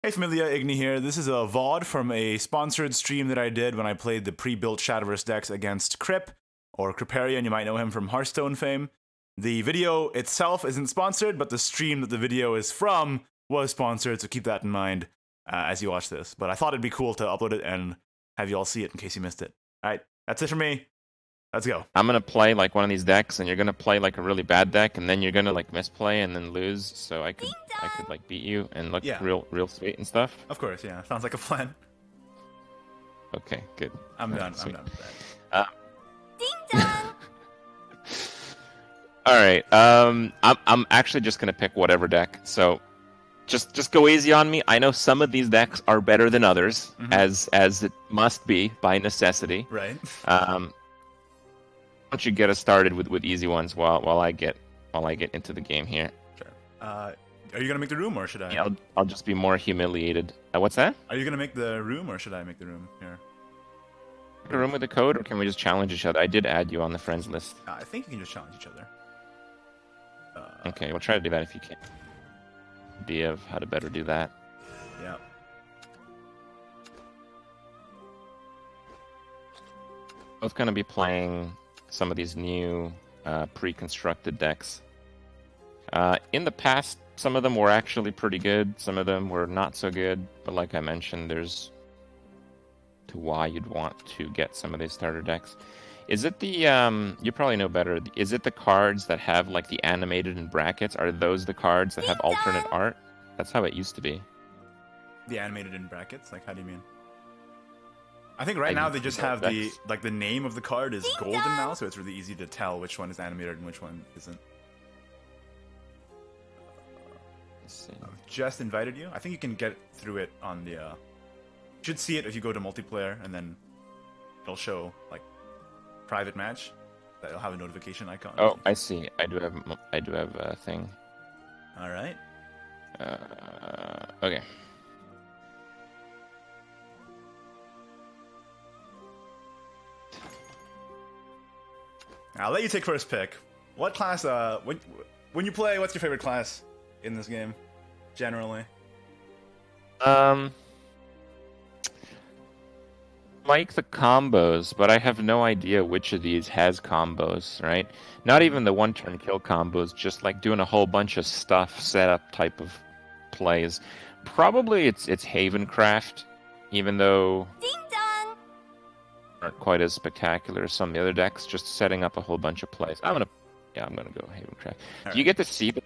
Hey Familia, Igni here. This is a VOD from a sponsored stream that I did when I played the pre-built Shadowverse decks against Krip, or Kripparrian, you might know him from Hearthstone fame. The video itself isn't sponsored, but the stream that the video is from was sponsored, so keep that in mind as you watch this. But I thought it'd be cool to upload it and have you all see it in case you missed it. Alright, that's it for me. Let's go. I'm gonna play like one of these decks, and you're gonna play like a really bad deck, and then you're gonna like misplay and then lose. So I could like beat you and look real sweet and stuff. Of course, yeah. Sounds like a plan. Okay, good. I'm done. I'm done with that. Ding dong. All right. I'm actually just gonna pick whatever deck. So just go easy on me. I know some of these decks are better than others, as it must be by necessity. Right. Why don't you get us started with easy ones while I get into the game here? Sure. Are you gonna make the room or should I? Yeah, I'll just be more humiliated. What's that? Are you gonna make the room or should I make the room here? A room with the code, or can we just challenge each other? I did add you on the friends list. I think you can just challenge each other. Okay, we'll try to do that if you can. Idea of how to better do that. Yeah. Both gonna be playing some of these new pre-constructed decks. In the past, some of them were actually pretty good, some of them were not so good, but like I mentioned, there's to why you'd want to get some of these starter decks. Is it the, you probably know better, is it the cards that have like the animated in brackets? Are those the cards that have alternate art? That's how it used to be. The animated in brackets? Like, how do you mean? I think right now they just have the name of the card is golden now, so it's really easy to tell which one is animated and which one isn't. I've just invited you. I think you can get through it on the. You should see it if you go to multiplayer, and then it'll show like private match. That'll have a notification icon. Oh, I see. I do have a thing. All right. Okay. I'll let you take first pick. What class, when you play, what's your favorite class in this game, generally? Like the combos, but I have no idea which of these has combos, right? Not even the one-turn kill combos, just like doing a whole bunch of stuff, setup type of plays. Probably it's Havencraft, even though aren't quite as spectacular as some of the other decks, just setting up a whole bunch of plays. I'm gonna go Havencraft. Do you get to see the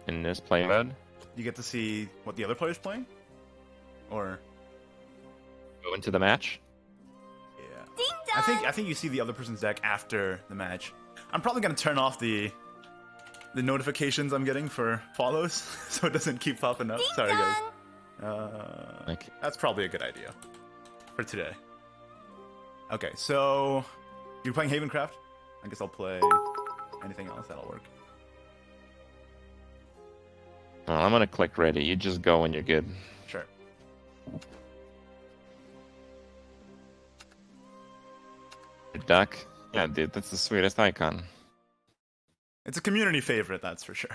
in this play mode? You get to see what the other player's playing? Or go into the match? Yeah. I think you see the other person's deck after the match. I'm probably gonna turn off the notifications I'm getting for follows so it doesn't keep popping up. Sorry guys. That's probably a good idea for today. Okay, so you're playing Havencraft? I guess I'll play anything else, that'll work. Oh, I'm gonna click ready. You just go when you're good. Sure. Duck? Yeah, dude, that's the sweetest icon. It's a community favorite, that's for sure.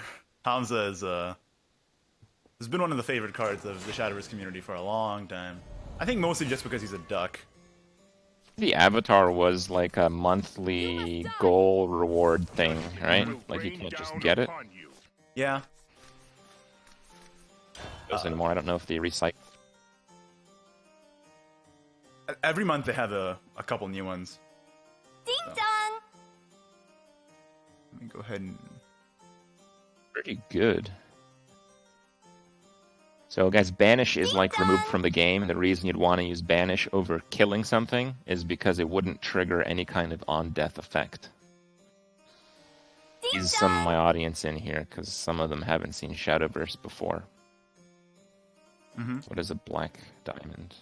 Hamza is has been one of the favorite cards of the Shadowverse community for a long time. I think mostly just because he's a duck. The avatar was like a monthly goal reward thing, right? Like you can't just get it. Yeah. Anymore. I don't know if they recycle. Every month they have a couple new ones. Ding dong. Let me go ahead and. Pretty good. So guys, banish is like removed from the game. The reason you'd want to use banish over killing something is because it wouldn't trigger any kind of on-death effect. Ease some of my audience in here because some of them haven't seen Shadowverse before. What is a black diamond?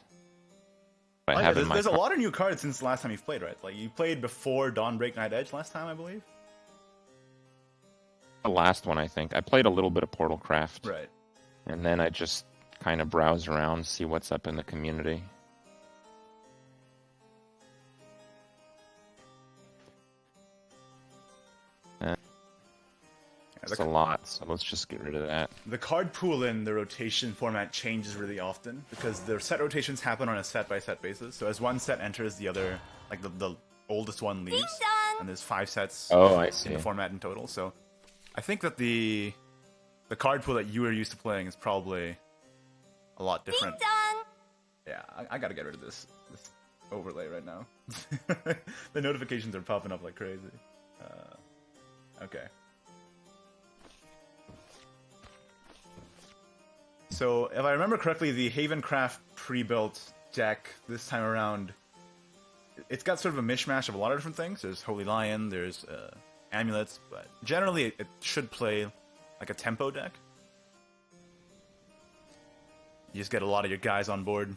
There's a lot of new cards since the last time you've played, right? Like you played before Dawnbreak Night Edge last time, I believe. The last one, I think. I played a little bit of Portalcraft. Right. And then I just kind of browse around, see what's up in the community. It's a lot, so let's just get rid of that. The card pool in the rotation format changes really often because the set rotations happen on a set-by-set basis. So as one set enters, the other, like the oldest one leaves, Ding-dong! and there's 5 sets I see. in the format in total. So I think that the card pool that you were used to playing is probably a lot different. Ding-dong! Yeah, I gotta get rid of this overlay right now. The notifications are popping up like crazy. Okay. So, if I remember correctly, the Havencraft pre-built deck this time around, it's got sort of a mishmash of a lot of different things. There's Holy Lion, there's amulets, but generally it should play like a tempo deck. You just get a lot of your guys on board.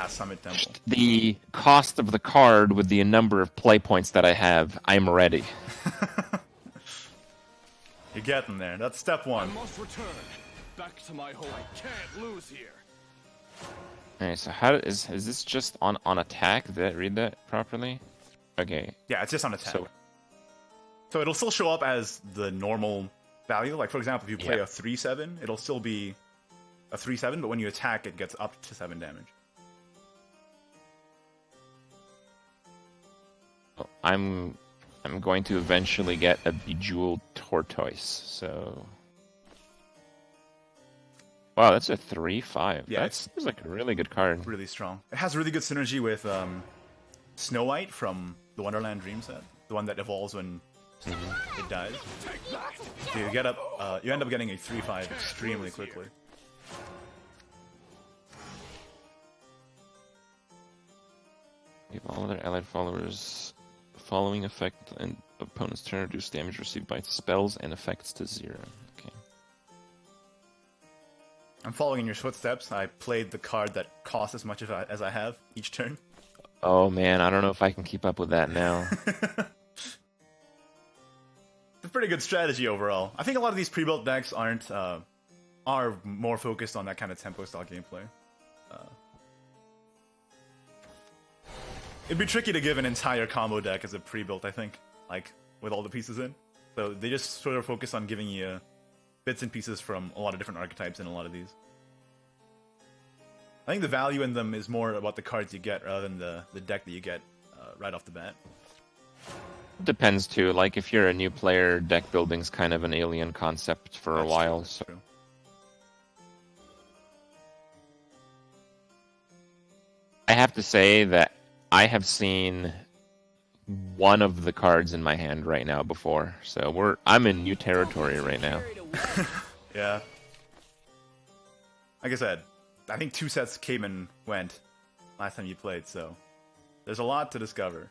Summit Temple. The cost of the card with the number of play points that I have, I'm ready. You're getting there. That's step 1. I must return back to my home. I can't lose here. Alright, so how is this just on attack? Read that properly? Okay. Yeah, it's just on attack. So it'll still show up as the normal value. Like, for example, if you play Yeah. a 3/7, it'll still be a 3/7, but when you attack, it gets up to 7 damage. I'm going to eventually get a Bejeweled Tortoise, so... Wow, that's a 3/5. Yeah, That seems like a really good card. Really strong. It has really good synergy with Snow White from the Wonderland Dream set. The one that evolves when it dies. So you get up, you end up getting a 3/5 extremely quickly. Give all other allied followers the following effect and opponent's turn reduce damage received by spells and effects to 0. Okay. I'm following in your footsteps. I played the card that costs as much as I have each turn. Oh man, I don't know if I can keep up with that now. It's a pretty good strategy overall. I think a lot of these pre-built decks are more focused on that kind of tempo style gameplay. It'd be tricky to give an entire combo deck as a pre-built, I think, like with all the pieces in. So they just sort of focus on giving you bits and pieces from a lot of different archetypes in a lot of these. I think the value in them is more about the cards you get rather than the deck that you get right off the bat. Depends too. Like if you're a new player, deck building's kind of an alien concept for a while. That's So true. I have to say that I have seen one of the cards in my hand right now before. So I'm in new territory right now. Yeah. Like I said, I think 2 sets came and went last time you played, so there's a lot to discover.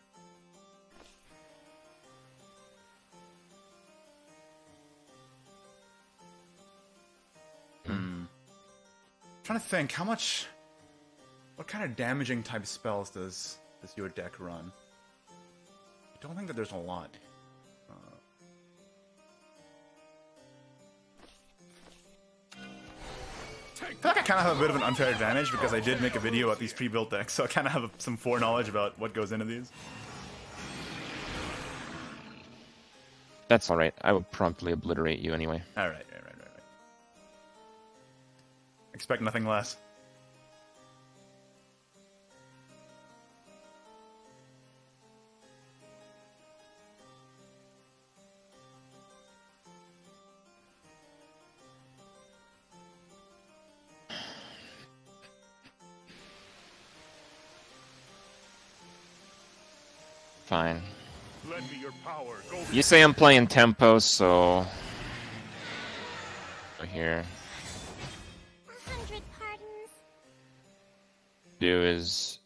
Trying to think, what kind of damaging type spells does your deck run? I don't think that there's a lot. I feel like I kind of have a bit of an unfair advantage because I did make a video about these pre-built decks, so I kind of have some foreknowledge about what goes into these. That's alright. I will promptly obliterate you anyway. Alright. Expect nothing less. Fine. Lend me your power. Go. You say I'm playing tempo, so... Here. 100 pardons. Do is...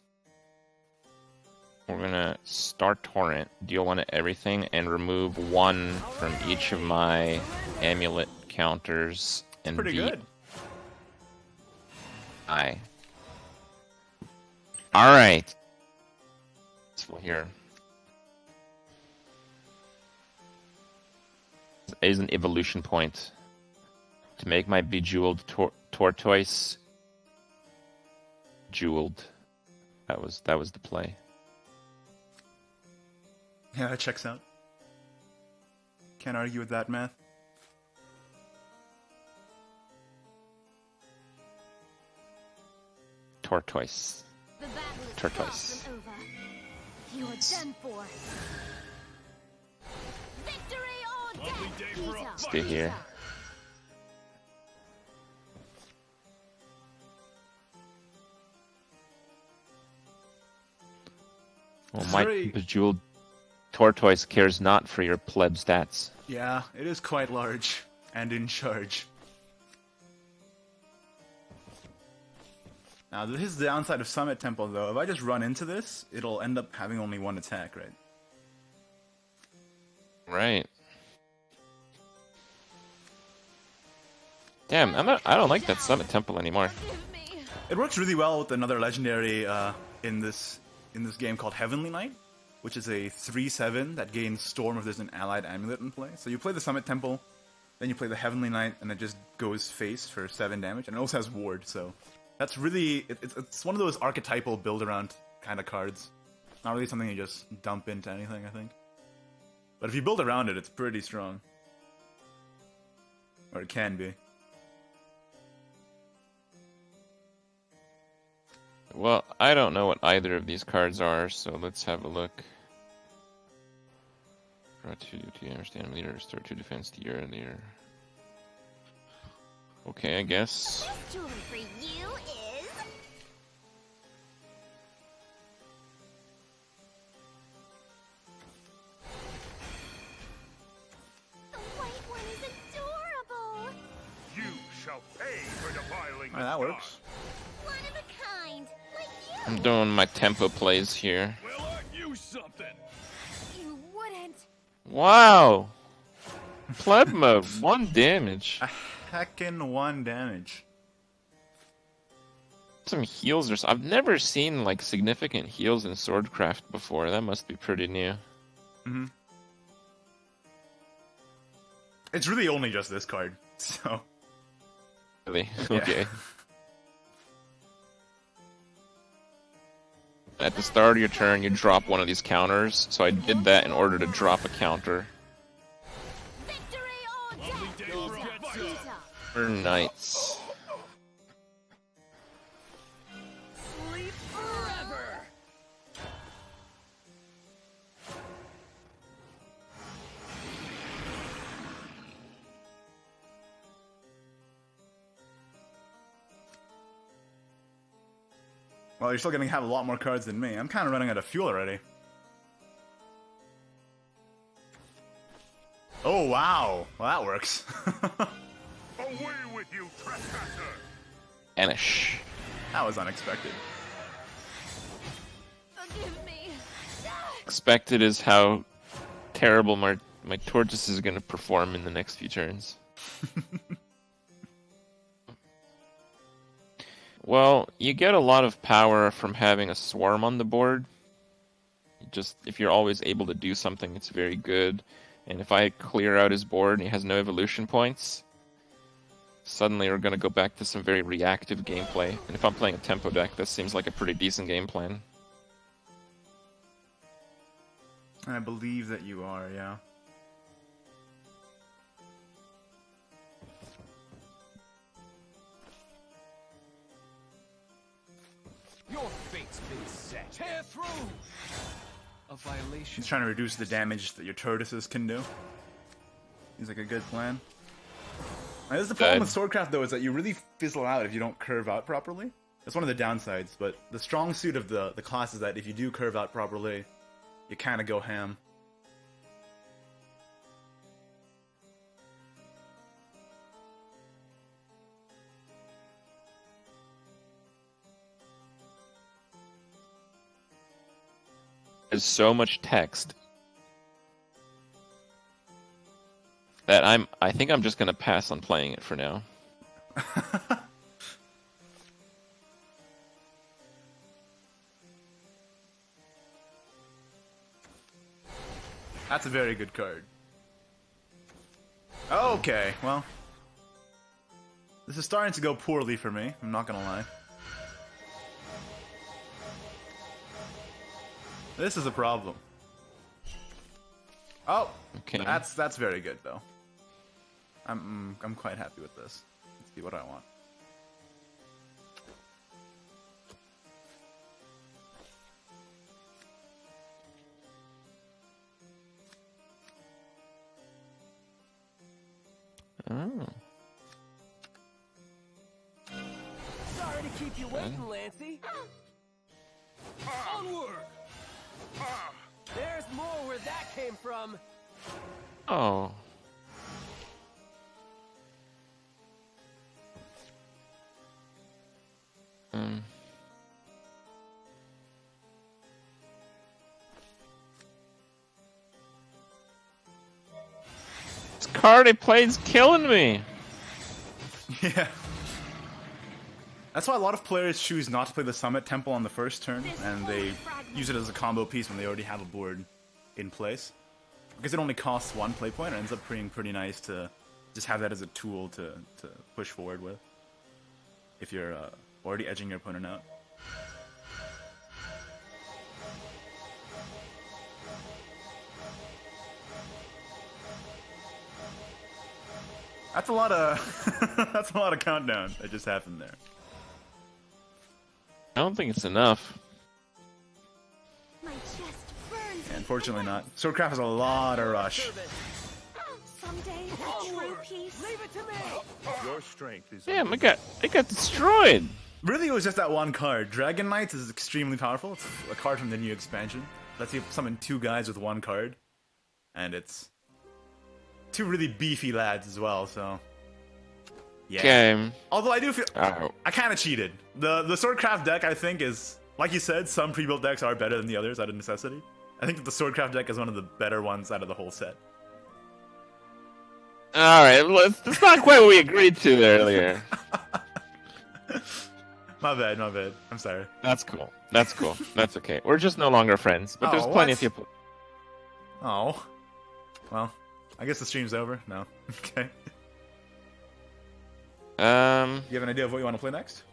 We're gonna start Torrent, deal 1 to everything, and remove 1 from each of my amulet counters. And Pretty good. Alright. So here. Is an evolution point to make my Bejeweled Tortoise jeweled. That was the play. Yeah, that checks out. Can't argue with that math. tortoise. The battle is Tortoise. far from over. You are done for. Victory on Lovely deck, day for a Peter. fight. Stay here. Well, my Very- bejeweled tortoise cares not for your pleb stats. Yeah, it is quite large and in charge. Now, this is the downside of Summit Temple, though. If I just run into this, it'll end up having only one attack, right? Right. Damn, I don't like that Summit Temple anymore. Forgive me. It works really well with another legendary in this game called Heavenly Knight, which is a 3/7 that gains Storm if there's an allied amulet in play. So you play the Summit Temple, then you play the Heavenly Knight, and it just goes face for 7 damage, and it also has Ward, so that's really... It's one of those archetypal build-around kind of cards. Not really something you just dump into anything, I think. But if you build around it, it's pretty strong. Or it can be. Well, I don't know what either of these cards are, so let's have a look. Draw 2 to understand leader, restore 2 defense to your leader. Okay, I guess. This jewelry for you is the white one is adorable. You shall pay for defiling Alright, that works. One of a kind, like you. I'm doing my tempo plays here. Well, aren't you something? You wouldn't. Wow! Pleb mode, 1 damage. Heckin' 1 damage. Some heals or so. I've never seen like significant heals in Swordcraft before. That must be pretty new. Mm-hmm. It's really only just this card, so... Really? Okay. At the start of your turn, you drop one of these counters, so I did that in order to drop a counter. Victory on Lovely deck, day for a Peter. fight. Peter. For knights. Sleep forever. Well, you're still gonna have a lot more cards than me. I'm kind of running out of fuel already. Oh, wow. Well, that works. Away with you, trespasser. Anish. That was unexpected. Forgive me. Expected is how terrible my Tortoise is going to perform in the next few turns. Well, you get a lot of power from having a swarm on the board. Just if you're always able to do something, it's very good. And if I clear out his board and he has no evolution points, suddenly we're going to go back to some very reactive gameplay. And if I'm playing a tempo deck, this seems like a pretty decent game plan. I believe that you are, yeah. Your fate's been set. Tear through. A violation. He's trying to reduce the damage that your tortoises can do. Seems like a good plan. Now, this is the problem with Swordcraft, though, is that you really fizzle out if you don't curve out properly. That's one of the downsides, but the strong suit of the class is that if you do curve out properly, you kind of go ham. There's so much text that I think I'm just gonna pass on playing it for now. That's a very good card. Okay, well. This is starting to go poorly for me, I'm not gonna lie. This is a problem. Oh, Okay. that's very good though. I'm quite happy with this. Let's see what I want. Oh. Sorry to keep you waiting, Lancey. Onward! There's more where that came from. Oh. This card he played's killing me. Yeah. That's why a lot of players choose not to play the Summit Temple on the first turn, and they use it as a combo piece when they already have a board in place. Because it only costs 1 play point, it ends up being pretty nice to just have that as a tool to push forward with. If you're already edging your opponent out. That's a lot of that's a lot of countdown that just happened there. I don't think it's enough. My chest burns. Yeah, unfortunately not. Swordcraft has a lot of rush. Someday, a true peace. Leave it to me. Your strength is. Damn, it got destroyed. Really, it was just that one card. Dragon Knights is extremely powerful. It's a card from the new expansion. Lets you summon 2 guys with 1 card. And it's 2 really beefy lads as well, so... Yeah. Okay. Although I do feel... Oh. I kind of cheated. The Swordcraft deck, I think, is... Like you said, some pre-built decks are better than the others out of necessity. I think that the Swordcraft deck is one of the better ones out of the whole set. Alright, that's not quite what we agreed to earlier. My bad, my bad. I'm sorry. That's cool. That's cool. That's okay. We're just no longer friends, but there's Oh, plenty what? of people. Oh. Well, I guess the stream's over. No. Okay. You have an idea of what you want to play next?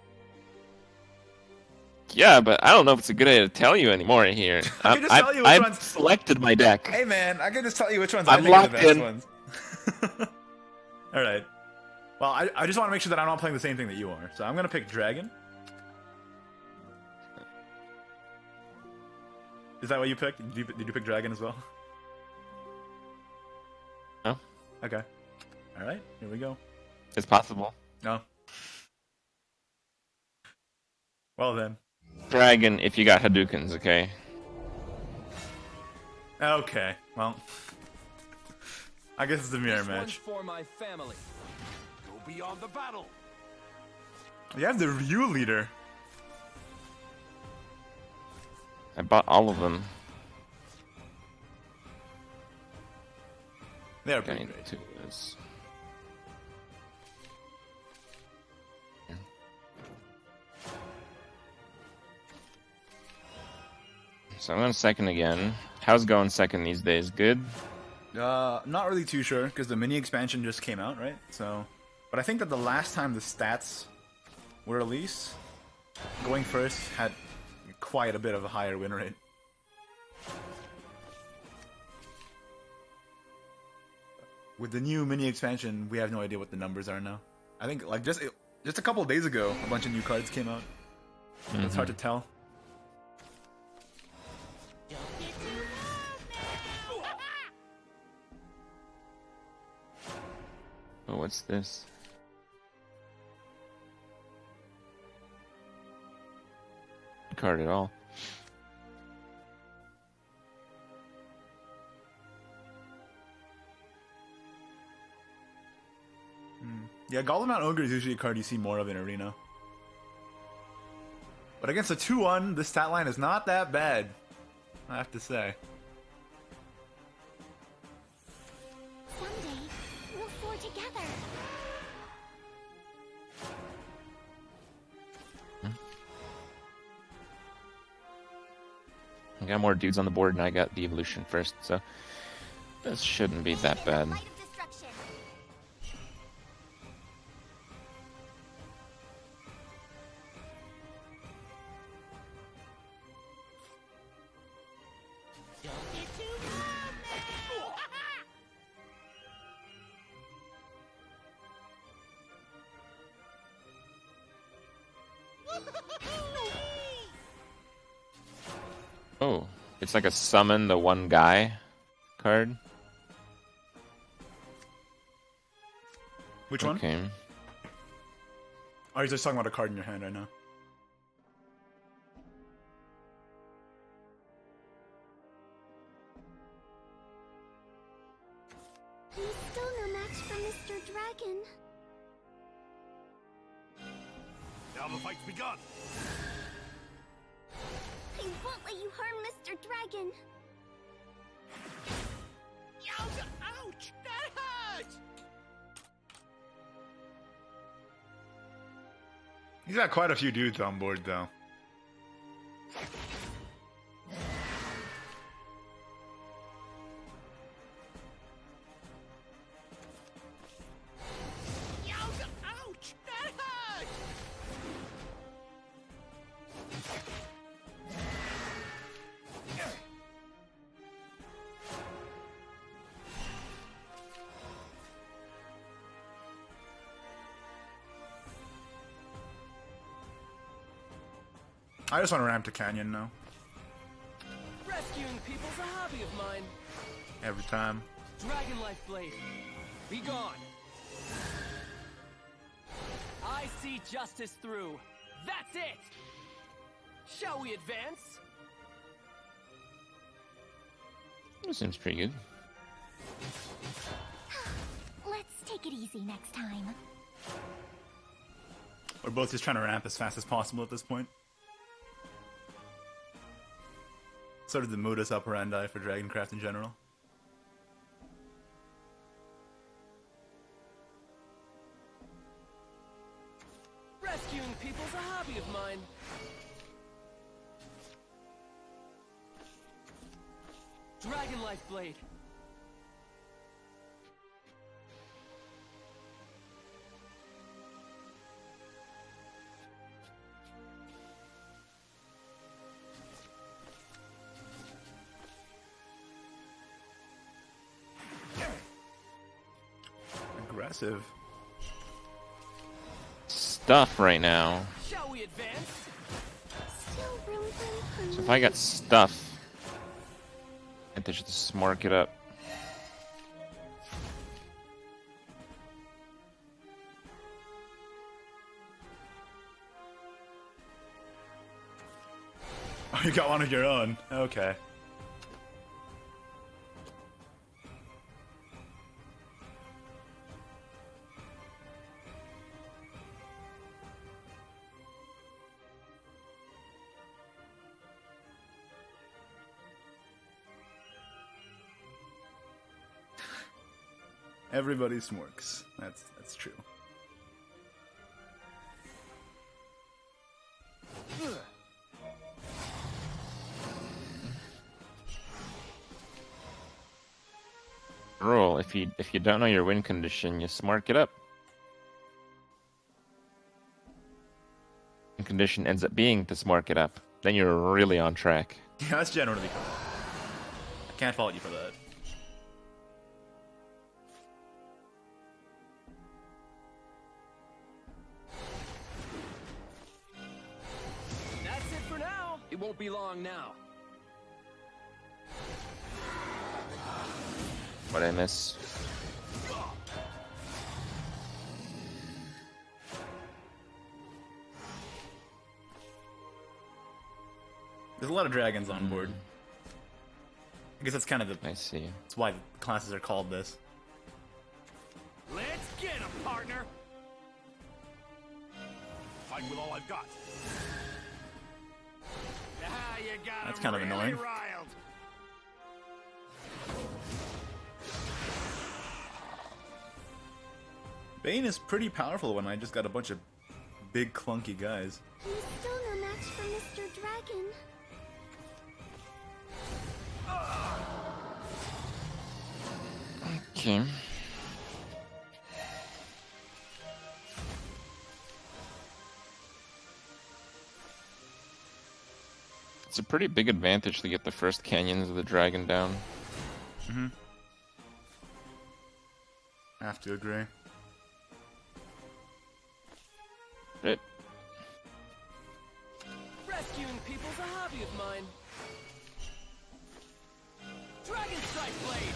Yeah, but I don't know if it's a good idea to tell you anymore here. I can just tell you which I've ones- selected my deck. Hey man, I can just tell you which ones I'm I think are the locked best in. ones. Alright. Well, I just want to make sure that I'm not playing the same thing that you are. So I'm going to pick Dragon. Is that what you picked? Did you pick Dragon as well? No. Okay. Alright, here we go. It's possible. No. Well then. Dragon, if you got Hadoukens, okay? Okay, well. I guess it's a mirror This one's match. for my family. Go beyond the battle. You have the Ryu leader. I bought all of them. They are Okay, pretty great. to this. So I'm going second again. How's going second these days? Good? Not really too sure, because the mini expansion just came out, right? So, but I think that the last time the stats were released, going first had quite a bit of a higher win rate. With the new mini expansion, we have no idea what the numbers are now. I think like just a couple of days ago, a bunch of new cards came out. It's hard to tell. Oh, what's this? Card at all. Yeah, Golemount Ogre is usually a card you see more of in Arena. But against a 2-1, this stat line is not that bad, I have to say. Someday, we'll soar together. I got more dudes on the board and I got the evolution first, so this shouldn't be that bad. Light of destruction. Don't get too warm Oh, it's like a summon the one guy card. Which one? Okay. Oh, you're just talking about a card in your hand right now. He's still no match for Mr. Dragon. Now the fight's begun. I won't let you harm Mr. Dragon. Yowza! Ouch! That hurts! He's got quite a few dudes on board, though. Yowza! Ouch! That hurts! I just want to ramp to Canyon now. Rescuing people's a hobby of mine. Every time. Dragon Life Blade, be gone. I see justice through. That's it. Shall we advance? That seems pretty good. Let's take it easy next time. We're both just trying to ramp as fast as possible at this point. Sort of the modus operandi for Dragoncraft in general. Rescuing people's a hobby of mine. Dragon Life Blade. Aggressive. Stuff right now. Shall we advance? Still room for improvement. So if I got stuff, I think I should just mark it up. Oh, you got one of your own. Okay. Everybody smorks. That's true. Rule: if you don't know your win condition, you just mark it up. Win condition ends up being to mark it up. Then you're really on track. Yeah, that's generally correct. I can't fault you for that. That's it for now. It won't be long now. What'd I miss? There's a lot of dragons on board. I guess that's kind of the. I see. That's why the classes are called this. Let's get him, partner! Fight with all I've got. Ah, you got That's him kind of really annoying. riled. Bane is pretty powerful when I just got a bunch of big clunky guys. He's still no match for Mr. Dragon. Okay. It's a pretty big advantage to get the first canyons of the dragon down. Mm-hmm. I have to agree. Right. Rescuing people's a hobby of mine. Dragon Strike Blade.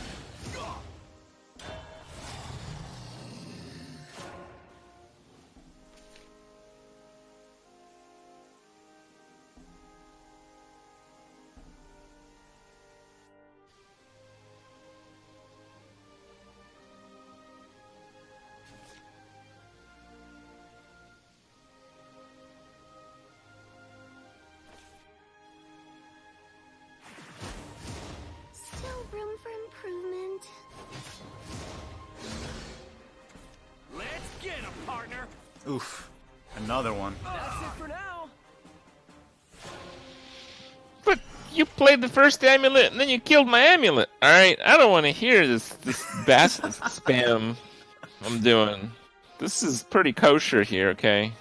Oof. Another one. That's it for now. But you played the first amulet and then you killed my amulet. All right, I don't want to hear this bass spam I'm doing. This is pretty kosher here, okay?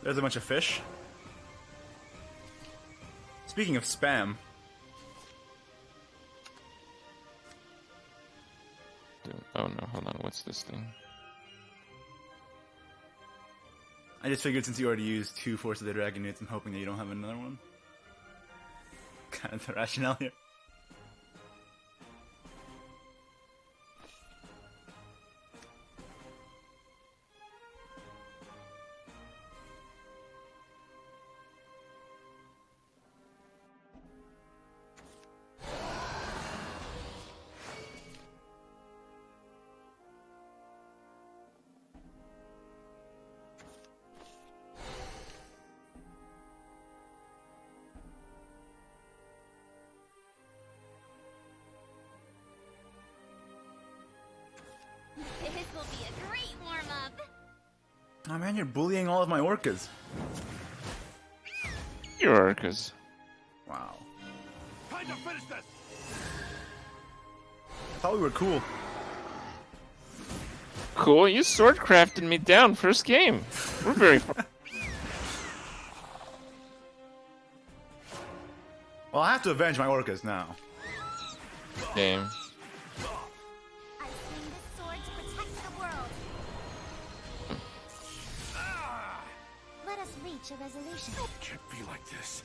There's a bunch of fish. Speaking of spam, Oh no, hold on, what's this thing? I just figured since you already used 2 Force of the Dragon units, I'm hoping that you don't have another one. Kind of the rationale here. This will be a great warm-up. Oh man, you're bullying all of my orcas. Your orcas. Wow. Time to finish this. I thought we were cool. Cool, you sword crafted me down first game. We're very far. Well, I have to avenge my orcas now. Game. I swing this sword to protect the world. Let us reach a resolution. Can't be like this.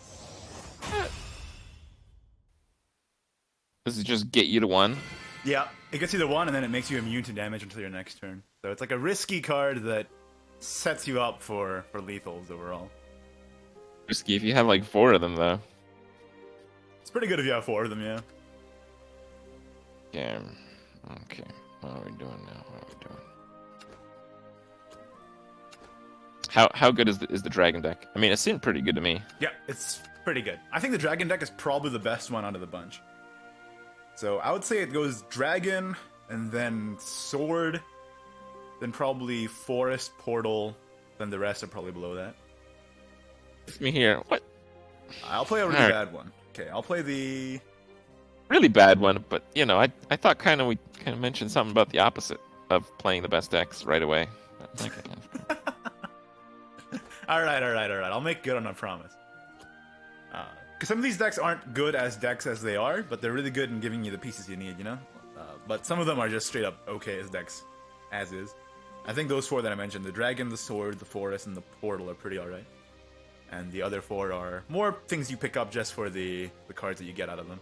Does it just get you to 1? Yeah, it gets you to 1 and then it makes you immune to damage until your next turn. So it's like a risky card that sets you up for lethals overall. Risky if you have like 4 of them though. It's pretty good if you have 4 of them, yeah. Yeah. Okay. What are we doing now? What are we doing? How good is the dragon deck? I mean, it seemed pretty good to me. Yeah, it's pretty good. I think the dragon deck is probably the best one out of the bunch. So I would say it goes dragon, and then sword, then probably forest, portal, then the rest are probably below that. It's me here. What? I'll play a really Alright. bad one. Okay, I'll play the... Really bad one, but you know, I thought we mentioned something about the opposite of playing the best decks right away. But, okay. Alright. I'll make good on a promise. Because some of these decks aren't good as decks as they are, but they're really good in giving you the pieces you need, you know? But some of them are just straight up okay as decks, as is. I think those 4 that I mentioned, the dragon, the sword, the forest, and the portal are pretty alright. And the other 4 are more things you pick up just for the cards that you get out of them.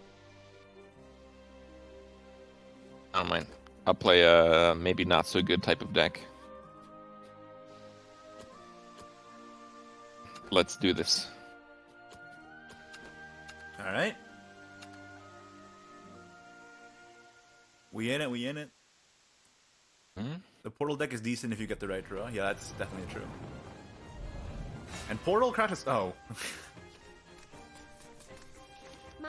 I don't mind. I'll play a maybe not so good type of deck. Let's do this. Alright. We in it. Hmm? The portal deck is decent if you get the right draw. Yeah, that's definitely true. And portal craft is... Oh.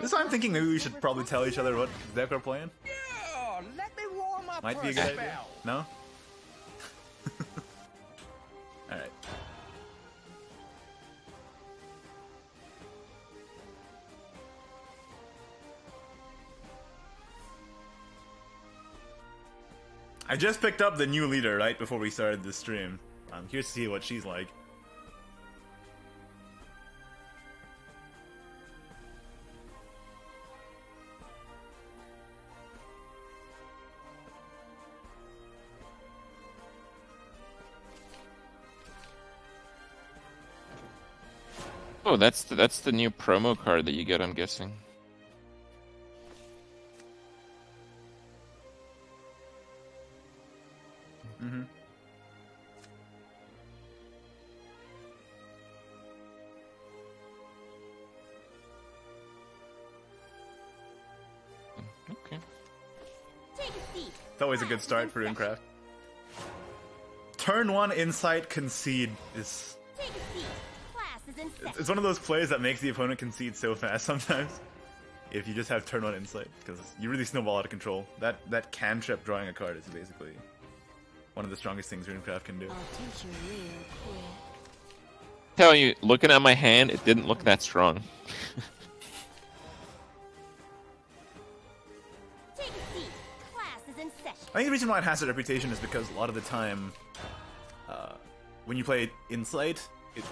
This I'm thinking maybe we should probably tell each other what deck we're playing. Yeah, let me warm up. Might for be a good idea. spell. No? Alright. I just picked up the new leader right before we started the stream. I'm curious to see what she's like. Oh, that's the new promo card that you get, I'm guessing. Mm-hmm. Okay. Take a seat. It's always a good start for Runecraft. Turn 1 insight concede is... Take a seat. Class is in session. It's one of those plays that makes the opponent concede so fast sometimes. if you just have turn 1 insight, because you really snowball out of control. That cantrip drawing a card is basically one of the strongest things Runecraft can do. I'll teach you real quick. Tell you, looking at my hand, it didn't look that strong. Take a seat. Class is in session. I think the reason why it has that reputation is because a lot of the time, when you play Insight, it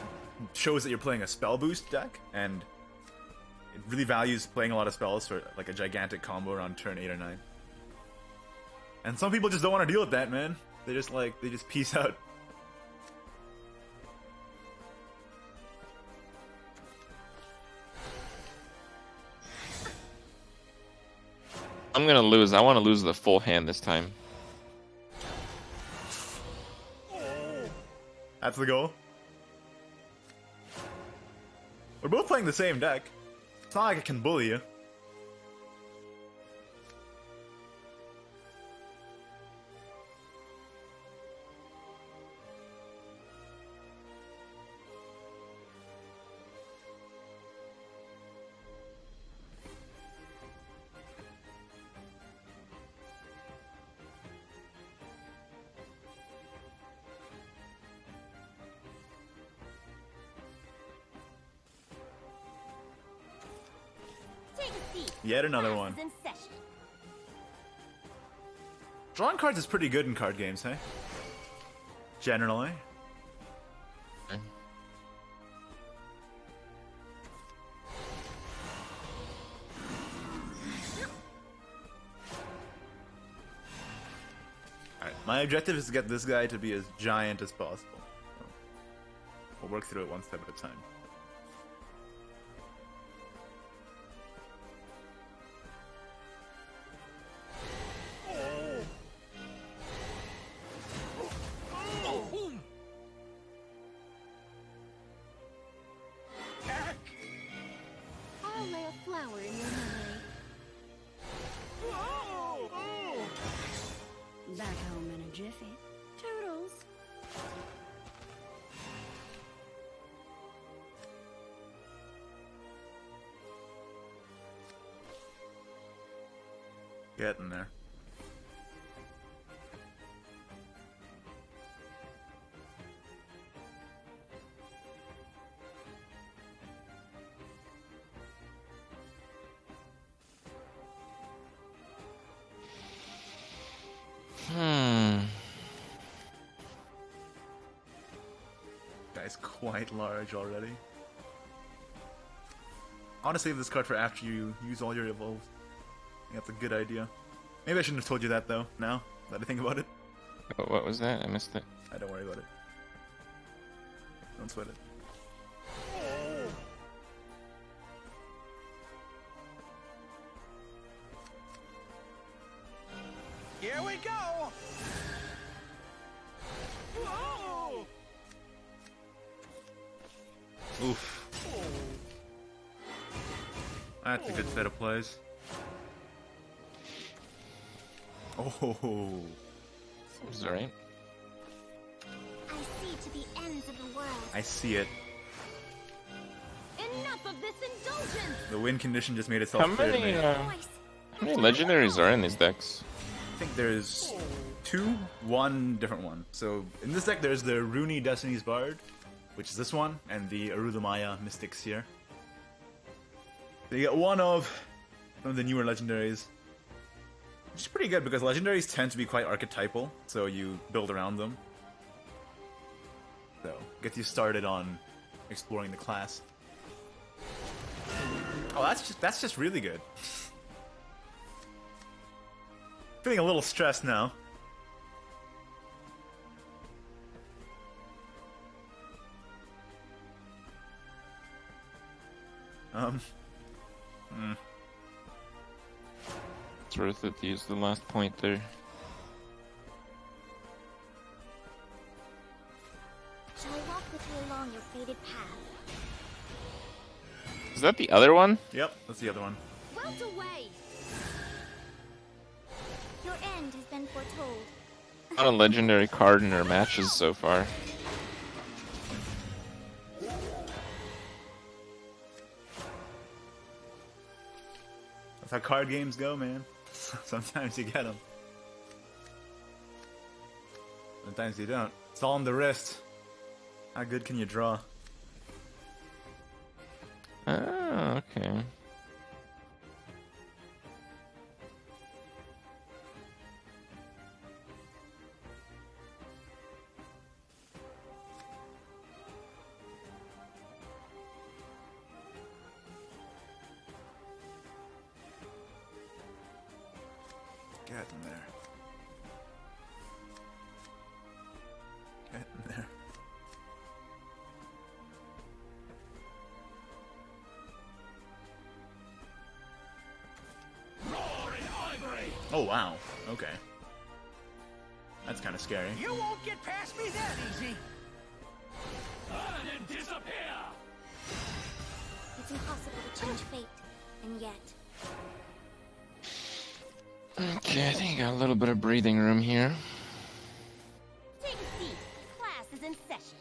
shows that you're playing a spell boost deck, and it really values playing a lot of spells for like a gigantic combo around turn 8 or 9. And some people just don't want to deal with that, man. They just peace out. I'm gonna lose. I want to lose the full hand this time. That's the goal. We're both playing the same deck. It's not like I can bully you. Take a seat. Yet another Class one. is in session. Drawing cards is pretty good in card games, hey? Generally. Alright, my objective is to get this guy to be as giant as possible. So we'll work through it one step at a time. I'll lay a flower in your memory. Back home in a jiffy. Toodles. Get in there. Guy's quite large already. I want to save this card for after you use all your evolves. I think that's a good idea. Maybe I shouldn't have told you that though, now that I think about it. What was that? I missed it. Don't worry about it. Don't sweat it. Here we go! Whoa! Oof. That's a good set of plays. Oh. Seems alright. I see to the ends of the world. I see it. Enough of this indulgence. The win condition just made itself How clear to many, me. how many legendaries are in these decks? I think there's one different one. So in this deck there's the Rune Destiny's Bard, which is this one, and the Arudamaya Mystic Seer. So you get one of the newer legendaries, which is pretty good because legendaries tend to be quite archetypal, so you build around them. So get you started on exploring the class. Oh, that's just really good. Feeling a little stressed now. It's worth it to use the last point there. Shall I walk with you along your fated path? Is that the other one? Yep, that's the other one. Welt away! Your end has been foretold. Not a legendary card in our matches so far. That's how card games go, man. Sometimes you get them. Sometimes you don't. It's all on the wrist. How good can you draw? Oh, okay. Get in there. Get in there. Oh wow. Okay. That's kind of scary. You won't get past me that easy. Burn and disappear! It's impossible to change fate, and yet... Okay, I think I got a little bit of breathing room here. Take a seat. Class is in session.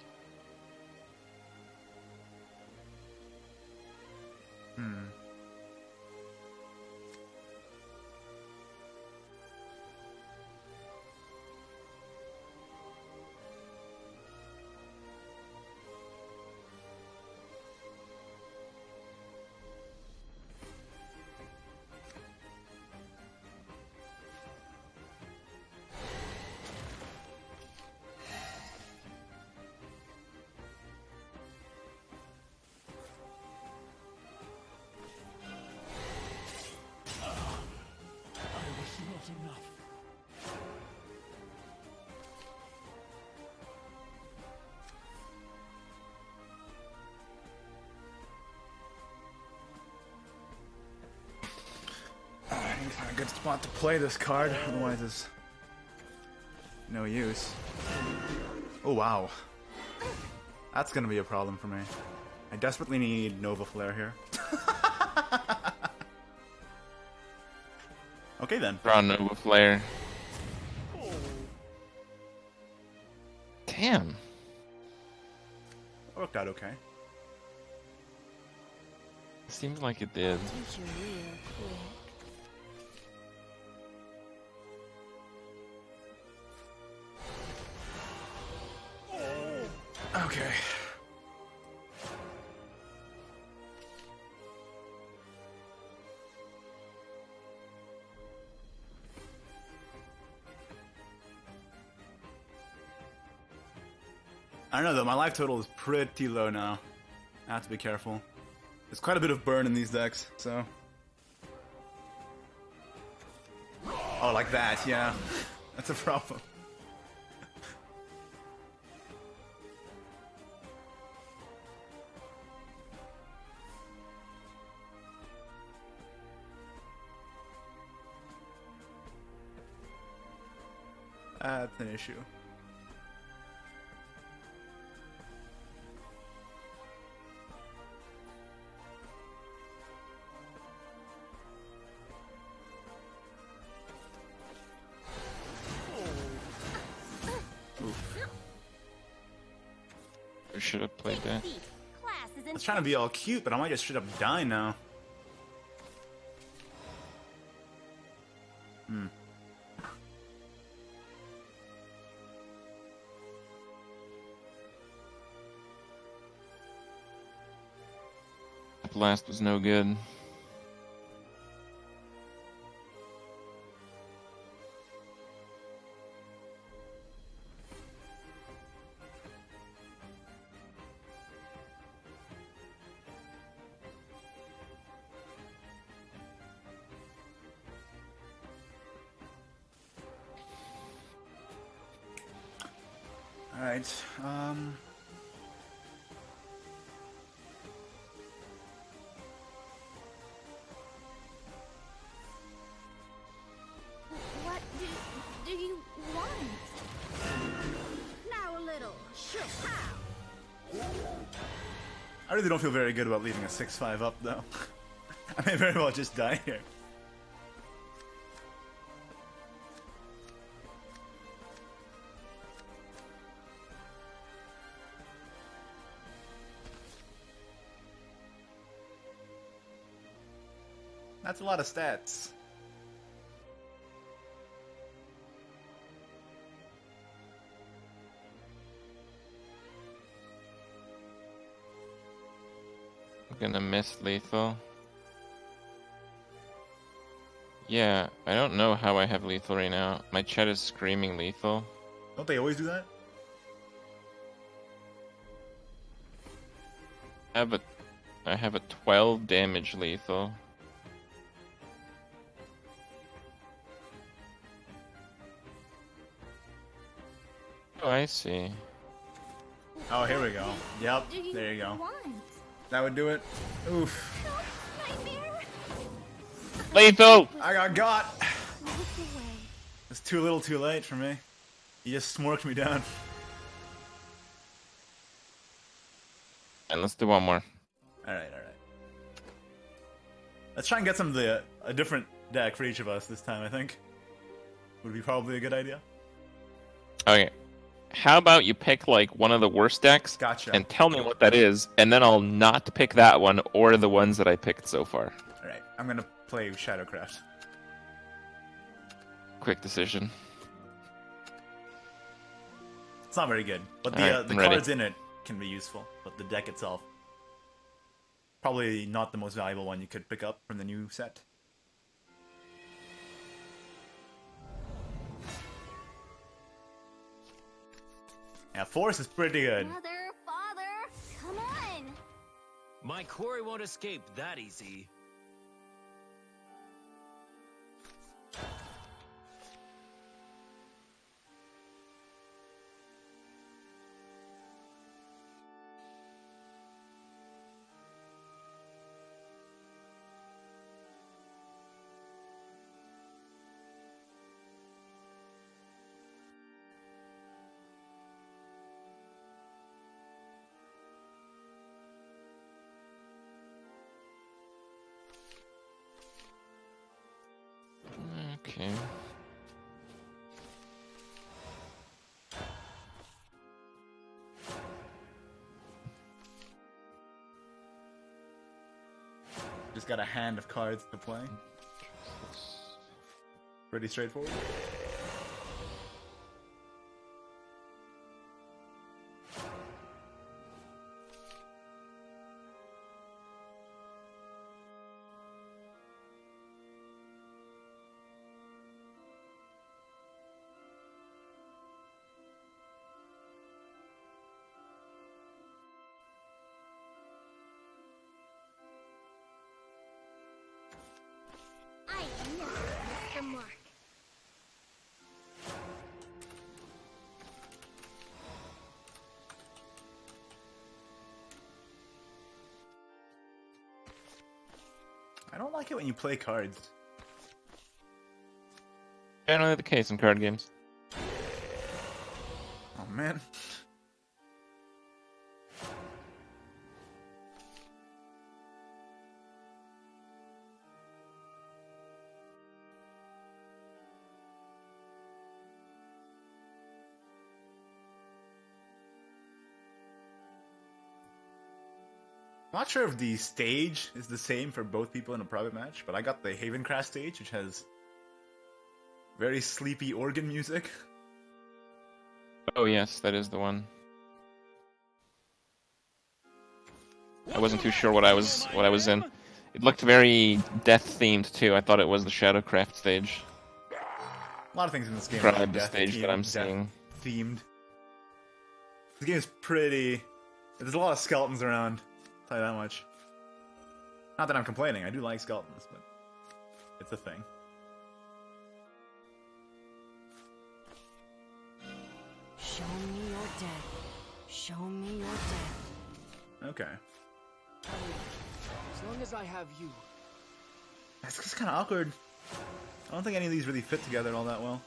I need to find a good spot to play this card, otherwise it's no use. Oh wow. That's gonna be a problem for me. I desperately need Nova Flare here. Okay then. Draw Nova Flare. Damn. Worked out okay. Seems like it did. Teach you real quick. Okay. I don't know though, my life total is pretty low now. I have to be careful. There's quite a bit of burn in these decks, so... Oh, like that, yeah. That's a problem. That's an issue. I should have played that. Seat. Class is in I was trying to be all cute, but I might just straight up die now. Blast was no good. Alright, What do you want? Now a little. Sure. How? I really don't feel very good about leaving a 6-5 up, though. I may very well just die here. That's a lot of stats. I'm gonna miss lethal. Yeah, I don't know how I have lethal right now. My chat is screaming lethal. Don't they always do that? I have a 12 damage lethal. Oh, I see. Oh, here we go. Yep, there you go. That would do it. Oof. Nightmare. Lethal! I got. Look away. It's too little too late for me. You just smorked me down. And let's do one more. Alright, alright. Let's try and get a different deck for each of us this time, I think. Would be probably a good idea. Okay. How about you pick like one of the worst decks Gotcha. and tell me what that is, and then I'll not pick that one or the ones that I picked so far. Alright, I'm gonna play Shadowcraft. Quick decision. It's not very good, but the, Alright, the I'm ready. cards in it can be useful, but the deck itself, probably not the most valuable one you could pick up from the new set. Yeah, Force is pretty good. Mother, father, come on. My quarry won't escape that easy. Okay. Just got a hand of cards to play. Pretty straightforward. I never missed the mark. I don't like it when you play cards. Generally the case in card games. Oh man. I'm not sure if the stage is the same for both people in a private match, but I got the Havencraft stage, which has very sleepy organ music. Oh yes, that is the one. I wasn't too sure what I was in. It looked very death themed too. I thought it was the Shadowcraft stage. A lot of things in this game Probably are the death stage that I'm seeing. themed. This game is pretty. There's a lot of skeletons around. I'll tell you that much. Not that I'm complaining. I do like skeletons, but it's a thing. Show me your death. Show me your death. Okay. As long as I have you. That's just kind of awkward. I don't think any of these really fit together all that well.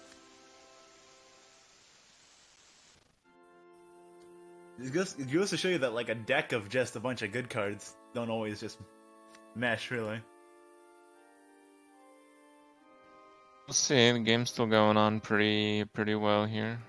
It goes to show you that like a deck of just a bunch of good cards don't always just mesh, really. We'll see. The game's still going on pretty well here.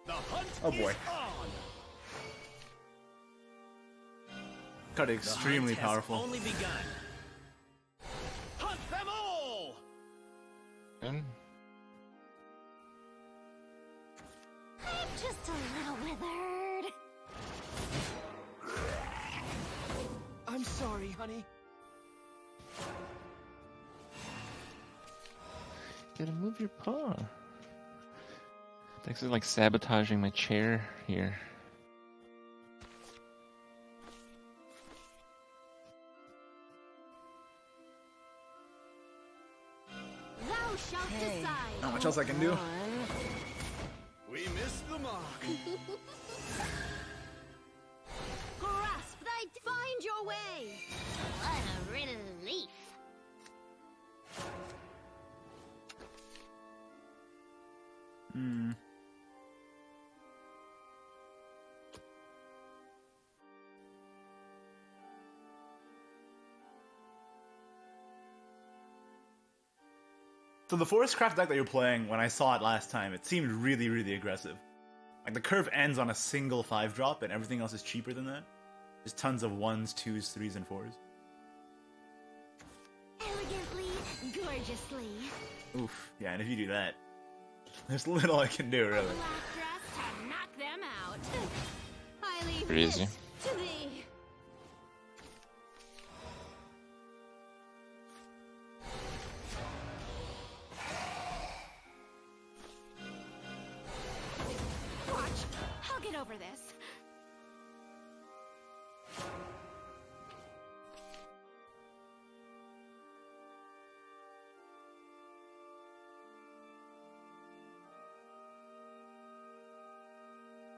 The hunt Oh boy. is on. Card The extremely hunt has powerful. only begun. Hunt them all. And I'm just a little withered. I'm sorry, honey. gotta move your paw. Thanks for like sabotaging my chair here. Thou shalt decide. Not much else I can do. We missed the mark. Grasp thy find your way. What a relief. Hmm. So the Forestcraft deck that you're playing, when I saw it last time, it seemed really, really aggressive. Like the curve ends on a single 5-drop and everything else is cheaper than that. Just tons of 1s, 2s, 3s, and 4s. Elegantly, gorgeously. Oof. Yeah, and if you do that, there's little I can do, really. Black dress to knock them out. I leave Pretty this easy. to thee. Watch, I'll get over this.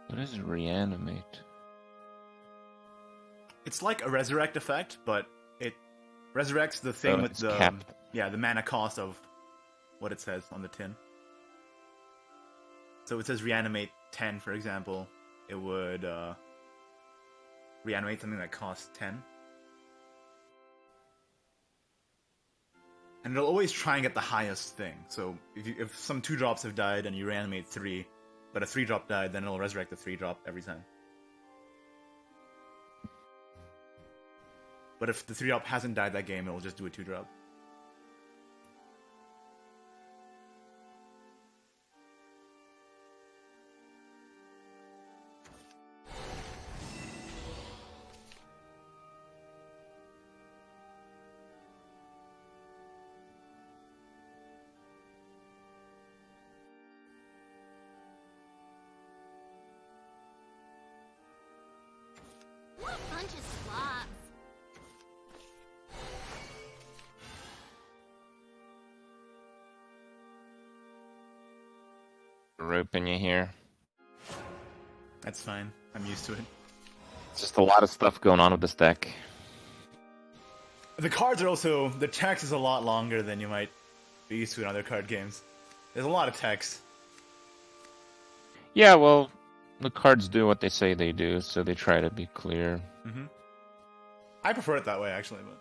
What is reanimate? It's like a resurrect effect, but it resurrects the thing Oh, with it's the capped. yeah, the mana cost of what it says on the tin. So it says reanimate 10, for example. It would reanimate something that costs 10. And it'll always try and get the highest thing. So if some 2-drops have died and you reanimate 3, but a 3-drop died, then it'll resurrect the 3-drop every time. But if the 3-drop hasn't died that game, it'll just do a 2-drop. What a bunch of slobs. Roping you here. That's fine. I'm used to it. It's just a lot of stuff going on with this deck. The cards are also... The text is a lot longer than you might be used to in other card games. There's a lot of text. Yeah, well, the cards do what they say they do, so they try to be clear. Mm-hmm. I prefer it that way, actually, but...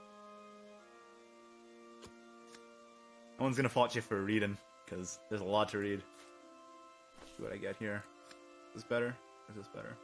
No one's gonna fault you for reading, because there's a lot to read. See what I get here. Is this better? Or is this better?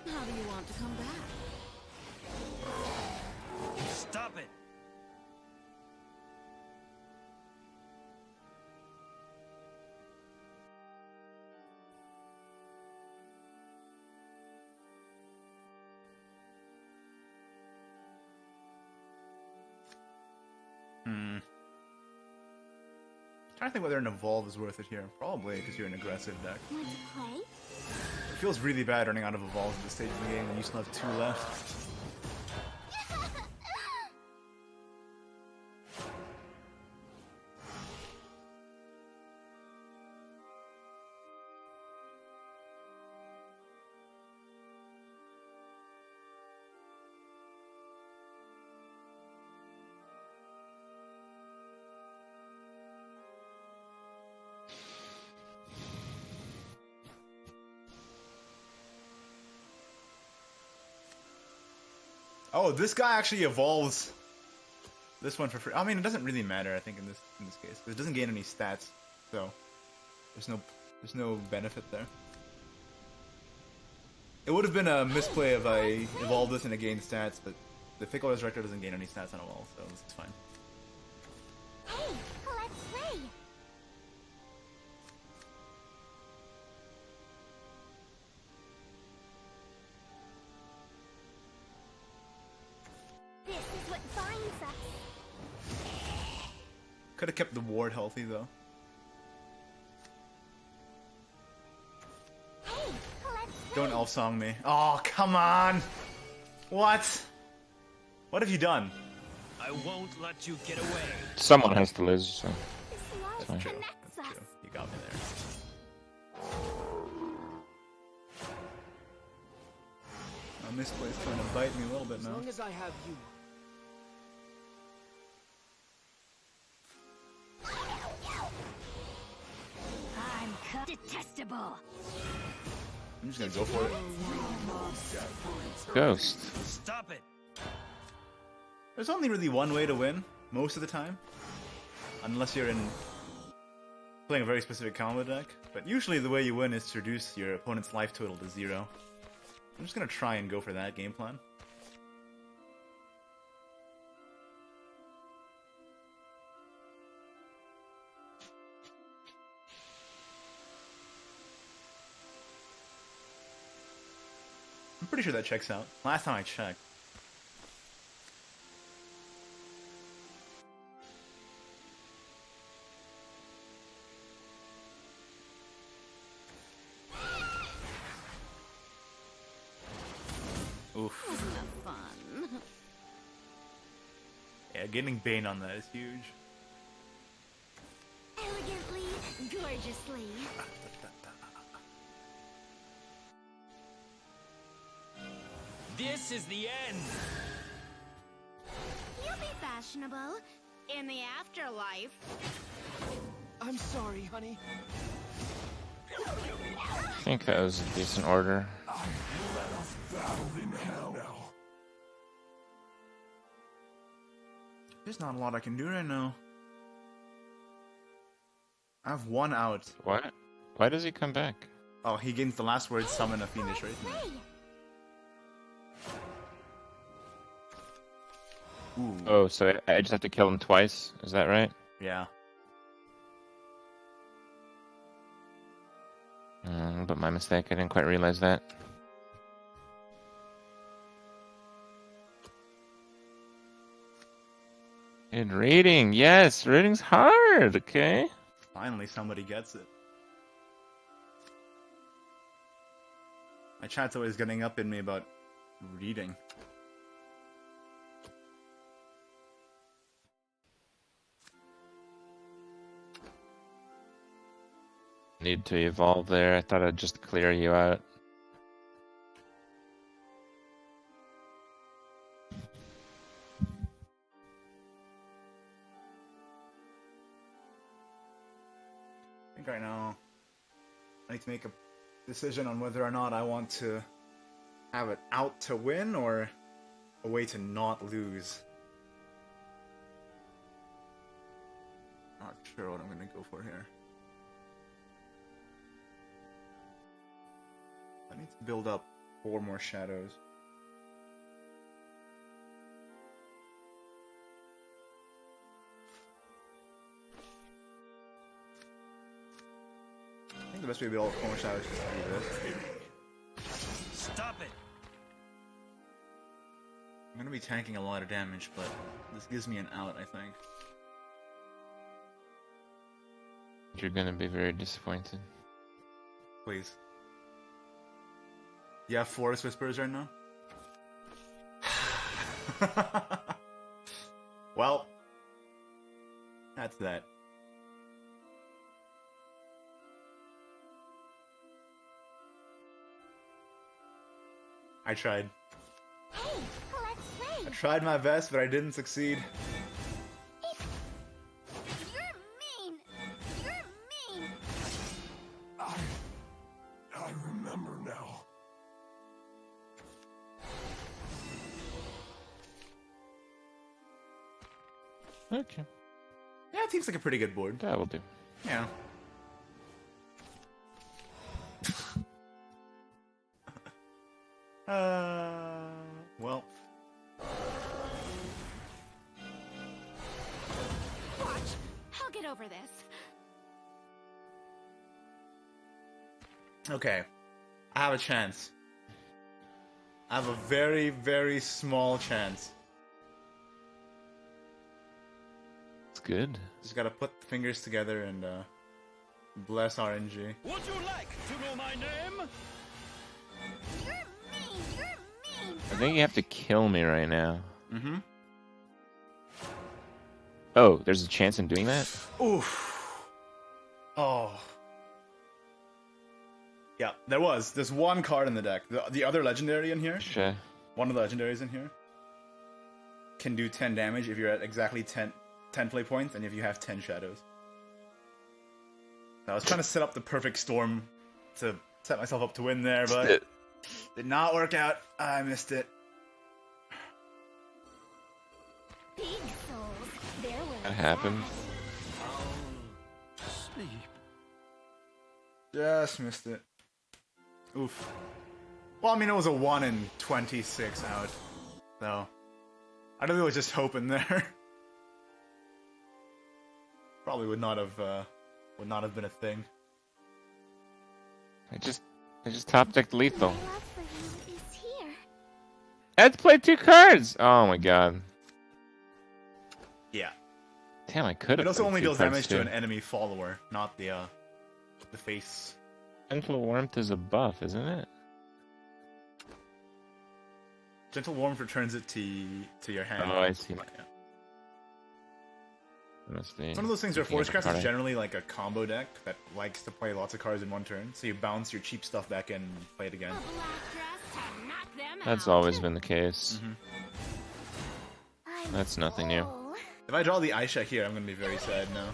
How do you want to come back? Stop it. Hmm. Trying to think whether an evolve is worth it here. Probably, because you're an aggressive deck. Want to play? It feels really bad running out of evolves at this stage of the game when you still have 2 left. Oh, this guy actually evolves this one for free. I mean, it doesn't really matter, I think, in this case. It doesn't gain any stats, so there's no benefit there. It would have been a misplay if I evolved this and it gained stats, but the Fickle Resurrector doesn't gain any stats on a wall, so this is fine. Hey, let's play. This is what binds us. Could have kept the ward healthy though. Hey, let's play. Don't elf song me. Oh, come on! What? What have you done? I won't let you get away. Someone has to lose. So. This love Fine. connects us. You got me there. Misplay's trying to bite me a little bit As now. long as I have you. I'm detestable. I'm just gonna go for it. Ghost. Stop it. There's only really one way to win, most of the time. Unless you're playing a very specific combo deck. But usually the way you win is to reduce your opponent's life total to 0. I'm just gonna try and go for that game plan. I'm pretty sure that checks out. Last time I checked. Oof. Fun. Yeah, getting Bane on that is huge. Elegantly, gorgeously. This is the end. You'll be fashionable in the afterlife. I'm sorry, honey. I think that was a decent order. There's not a lot I can do right now. I have one out. What? Why does he come back? Oh, he gains the last word, summon a fiendish, right? Hey, Ooh. Oh, so I just have to kill him twice? Is that right? Yeah. But my mistake, I didn't quite realize that. And raiding, yes, raiding's hard, okay? Finally somebody gets it. My chat's always getting up in me about reading. Need to evolve there, I thought I'd just clear you out. I think right now I need to make a decision on whether or not I want to have it out to win or a way to not lose. Not sure what I'm gonna go for here. I need to build up 4 more shadows. I think the best way to build up 4 more shadows is to do this. Stop it. I'm gonna be tanking a lot of damage, but this gives me an out, I think. You're gonna be very disappointed. Please. You have Forest Whispers right now? Well, that's that. I tried. hey, let's I play. tried my best, but I didn't succeed. You're mean. You're mean. I remember now. Okay, Yeah, it seems like a pretty good board. that will do. Yeah. Well. Watch. I'll get over this. Okay. I have a chance. I have a very, very small chance. It's good. Just gotta put the fingers together and bless RNG. Would you like to know my name? You're mean. You're mean. I think you have to kill me right now. Mm-hmm. Oh, there's a chance in doing that? Oof. Oh. Yeah, there was. There's one card in the deck. The other legendary in here, Sure. one of the legendaries in here, can do 10 damage if you're at exactly 10 play points and if you have 10 shadows. I was trying to set up the perfect storm to set myself up to win there, but did not work out. I missed it. Big souls. They're where That it's happens. at. Sleep. Just missed it. Oof. Well, I mean, it was a 1 in 26 out, so I really was just hoping there. Probably would not have been a thing. I just top decked lethal. My love for you is here. I had to play 2 cards! Oh my god. Yeah. Damn, I could have. It also only deals damage to too. an enemy follower, not the face. Gentle Warmth is a buff, isn't it? Gentle Warmth returns it to your hand. Oh, I see. Yeah. Must be. It's one of those things where looking at the Force Craft is card. generally like a combo deck that likes to play lots of cards in one turn. So you bounce your cheap stuff back in and play it again. A black dress to knock them That's out. always been the case. I'm That's nothing new. full. If I draw the Aisha here, I'm gonna be very sad now.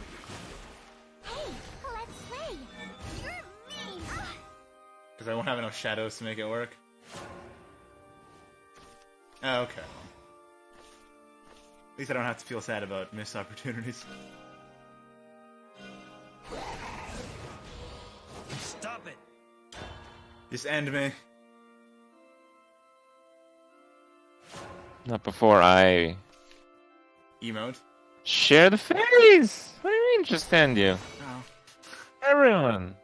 Hey, let's play. You're mean. Because I won't have enough shadows to make it work. Oh, okay. At least I don't have to feel sad about missed opportunities. Stop it. Just end me. Not before I Emote. share the fairies! What do you mean, just end you? Oh. Everyone!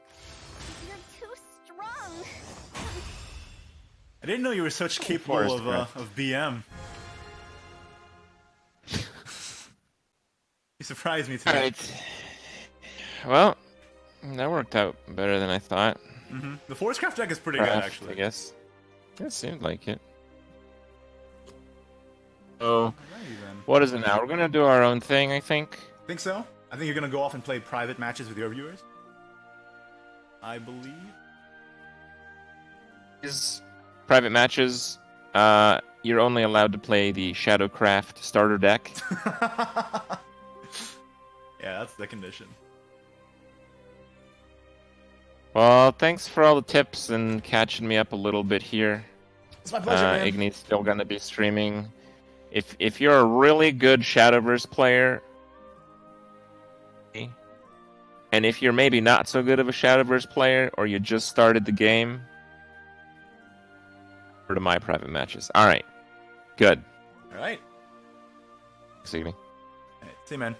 You're too strong. I didn't know you were such capable Forest of BM. You surprised me today. Alright. Well, that worked out better than I thought. The Force Craft deck is pretty good, Craft, actually. I guess. It seemed like it. So, Alrighty then. what is it now? We're gonna do our own thing, I think. Think so? I think you're gonna go off and play private matches with your viewers. I believe. Is private matches, you're only allowed to play the Shadowcraft starter deck. Yeah, that's the condition. Well, thanks for all the tips and catching me up a little bit here. It's my pleasure, man. Igni's still gonna be streaming. If you're a really good Shadowverse player, and if you're maybe not so good of a Shadowverse player, or you just started the game, over to my private matches. All right, good. Alright. See you. See you, man.